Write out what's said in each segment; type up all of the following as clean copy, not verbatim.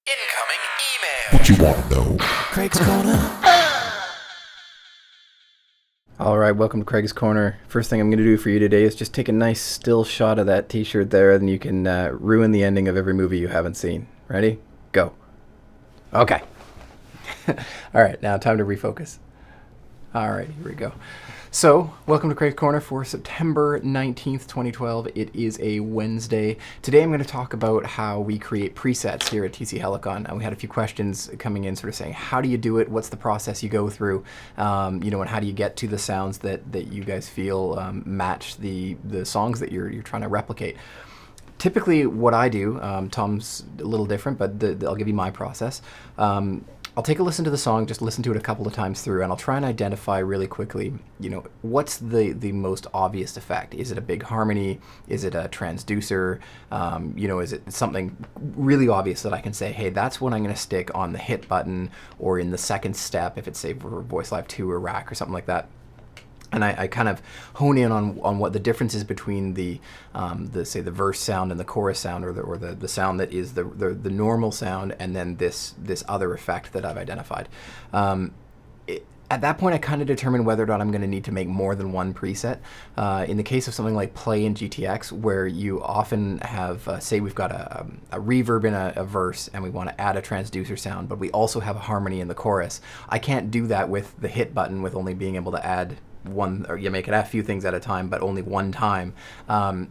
Incoming email. What you want to know? Craig's Corner. Alright, welcome to Craig's Corner. First thing I'm going to do for you today is just take a nice still shot of that t-shirt there, and you can ruin the ending of every movie you haven't seen. Ready? Go. Okay. Alright, now time to refocus. Alright, here we go. So, welcome to Craig's Corner for September 19th, 2012. It is a Wednesday. Today I'm going to talk about how we create presets here at TC-Helicon. And we had a few questions coming in sort of saying, how do you do it? What's the process you go through? And how do you get to the sounds that you guys feel match the songs that you're trying to replicate? Typically what I do, Tom's a little different, but I'll give you my process. I'll take a listen to the song, just listen to it a couple of times through, and I'll try and identify really quickly, what's the most obvious effect? Is it a big harmony? Is it a transducer? Is it something really obvious that I can say, hey, that's what I'm going to stick on the hit button or in the second step if it's, say, for Voice Live 2 or Rack or something like that. And I kind of hone in on what the difference is between the verse sound and the chorus sound, or the sound that is the normal sound, and then this other effect that I've identified. At that point, I kind of determine whether or not I'm going to need to make more than one preset. In the case of something like Play in GTX, where you often have, say we've got a reverb in a verse and we want to add a transducer sound, but we also have a harmony in the chorus. I can't do that with the hit button with only being able to add one, or you make it a few things at a time, but only one time.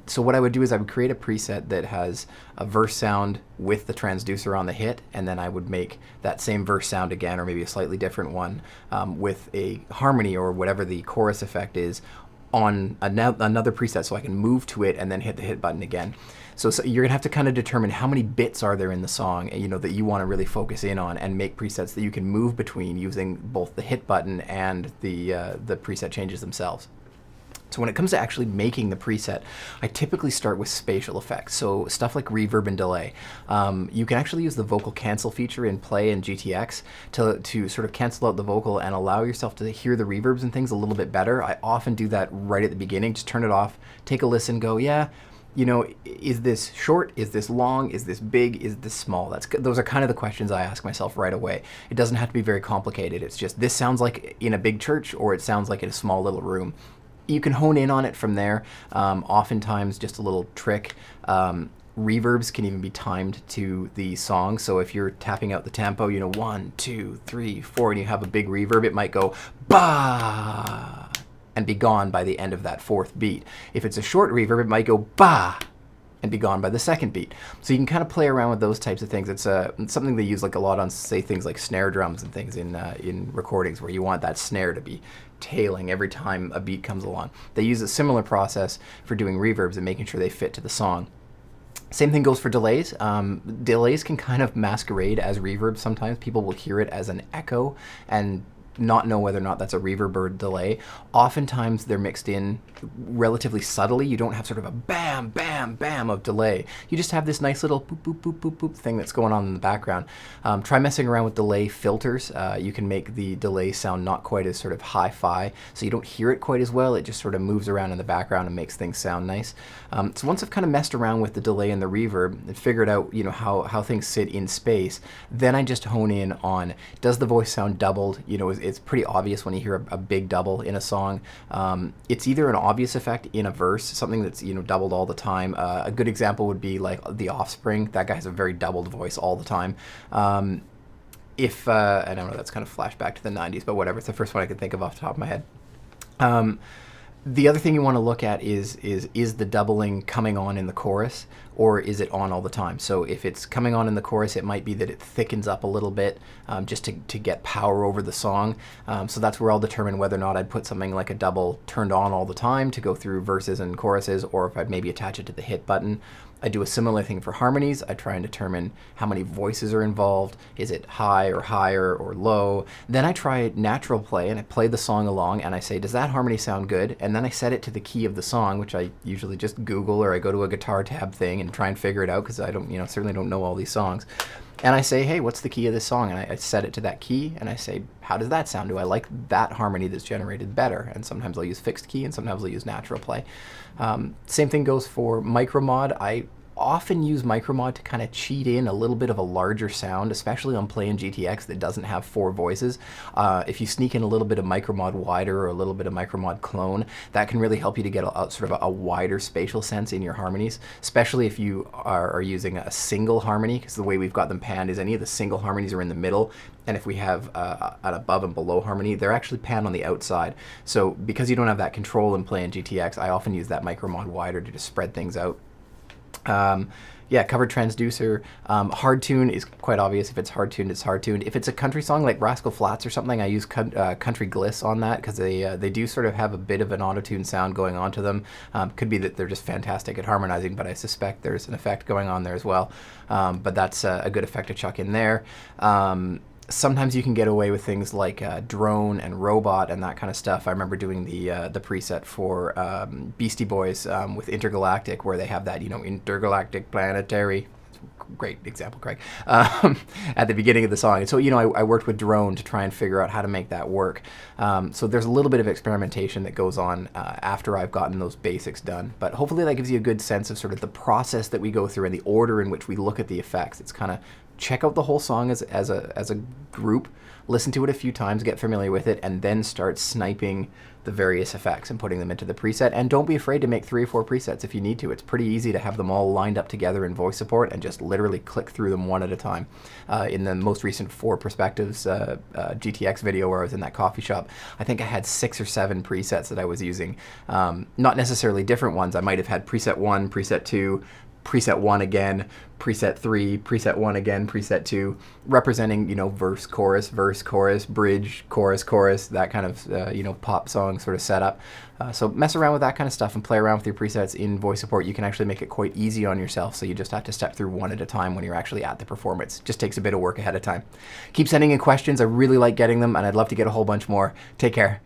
So what I would do is I would create a preset that has a verse sound with the transducer on the hit, and then I would make that same verse sound again, or maybe a slightly different one, with a harmony or whatever the chorus effect is on another preset, so I can move to it and then hit the hit button again. So you're gonna have to kind of determine how many bits are there in the song, that you want to really focus in on, and make presets that you can move between using both the hit button and the preset changes themselves. So when it comes to actually making the preset, I typically start with spatial effects. So stuff like reverb and delay. You can actually use the vocal cancel feature in Play and GTX to sort of cancel out the vocal and allow yourself to hear the reverbs and things a little bit better. I often do that right at the beginning. Just turn it off, take a listen, go, yeah, is this short? Is this long? Is this big? Is this small? Those are kind of the questions I ask myself right away. It doesn't have to be very complicated. It's just, this sounds like in a big church, or it sounds like in a small little room. You can hone in on it from there. Oftentimes, just a little trick. Reverbs can even be timed to the song. So if you're tapping out the tempo, 1, 2, 3, 4, and you have a big reverb, it might go ba and be gone by the end of that fourth beat. If it's a short reverb, it might go ba and be gone by the second beat. So you can kind of play around with those types of things. It's something they use like a lot on, say, things like snare drums and things in recordings, where you want that snare to be tailing every time a beat comes along. They use a similar process for doing reverbs and making sure they fit to the song. Same thing goes for delays. Delays can kind of masquerade as reverb sometimes. People will hear it as an echo and not know whether or not that's a reverb or delay. Oftentimes they're mixed in relatively subtly. You don't have sort of a bam, bam, bam of delay. You just have this nice little boop, boop, boop, boop, boop thing that's going on in the background. Try messing around with delay filters. You can make the delay sound not quite as sort of hi-fi, so you don't hear it quite as well. It just sort of moves around in the background and makes things sound nice. So once I've kind of messed around with the delay and the reverb and figured out how things sit in space, then I just hone in on, does the voice sound doubled? It's pretty obvious when you hear a big double in a song. It's either an obvious effect in a verse, something that's doubled all the time. A good example would be like The Offspring. That guy has a very doubled voice all the time. I don't know, that's kind of flashback to the 90s, but whatever. It's the first one I could think of off the top of my head. The other thing you want to look at is the doubling coming on in the chorus, or is it on all the time? So if it's coming on in the chorus, it might be that it thickens up a little bit just to get power over the song. So that's where I'll determine whether or not I'd put something like a double turned on all the time to go through verses and choruses, or if I'd maybe attach it to the hit button. I do a similar thing for harmonies. I try and determine how many voices are involved. Is it high or higher or low? Then I try natural play, and I play the song along, and I say, does that harmony sound good? And then I set it to the key of the song, which I usually just Google, or I go to a guitar tab thing and try and figure it out, because I don't, certainly don't know all these songs. And I say, hey, what's the key of this song? And I set it to that key, and I say, how does that sound? Do I like that harmony that's generated better? And sometimes I'll use fixed key, and sometimes I'll use natural play. Same thing goes for micro mod. I often use Micromod to kind of cheat in a little bit of a larger sound, especially on playing GTX that doesn't have 4 voices. If you sneak in a little bit of Micromod wider or a little bit of Micromod clone, that can really help you to get a sort of a wider spatial sense in your harmonies, especially if you are using a single harmony, because the way we've got them panned is any of the single harmonies are in the middle, and if we have an above and below harmony, they're actually panned on the outside. So because you don't have that control in playing GTX, I often use that Micromod wider to just spread things out. Yeah, covered transducer. HardTune is quite obvious. If it's hard-tuned, it's hard-tuned. If it's a country song like Rascal Flatts or something, I use Country Gliss on that, because they do sort of have a bit of an auto-tune sound going on to them. Could be that they're just fantastic at harmonizing, but I suspect there's an effect going on there as well. But that's a good effect to chuck in there. Sometimes you can get away with things like drone and robot and that kind of stuff. I remember doing the preset for Beastie Boys with Intergalactic, where they have that, intergalactic planetary. Great example, Craig. At the beginning of the song. And so, I worked with drone to try and figure out how to make that work. So there's a little bit of experimentation that goes on after I've gotten those basics done. But hopefully that gives you a good sense of sort of the process that we go through and the order in which we look at the effects. It's kind of check out the whole song as a group, listen to it a few times, get familiar with it, and then start sniping the various effects and putting them into the preset. And don't be afraid to make 3 or 4 presets if you need to. It's pretty easy to have them all lined up together in voice support and just literally click through them one at a time. In the most recent 4 Perspectives GTX video where I was in that coffee shop, I think I had 6 or 7 presets that I was using. Not necessarily different ones. I might have had preset 1, preset 2, preset 1 again, preset 3, preset 1 again, preset 2, representing, verse, chorus, bridge, chorus, that kind of, pop song sort of setup. So mess around with that kind of stuff and play around with your presets in voice support. You can actually make it quite easy on yourself, so you just have to step through one at a time when you're actually at the performance. Just takes a bit of work ahead of time. Keep sending in questions. I really like getting them, and I'd love to get a whole bunch more. Take care.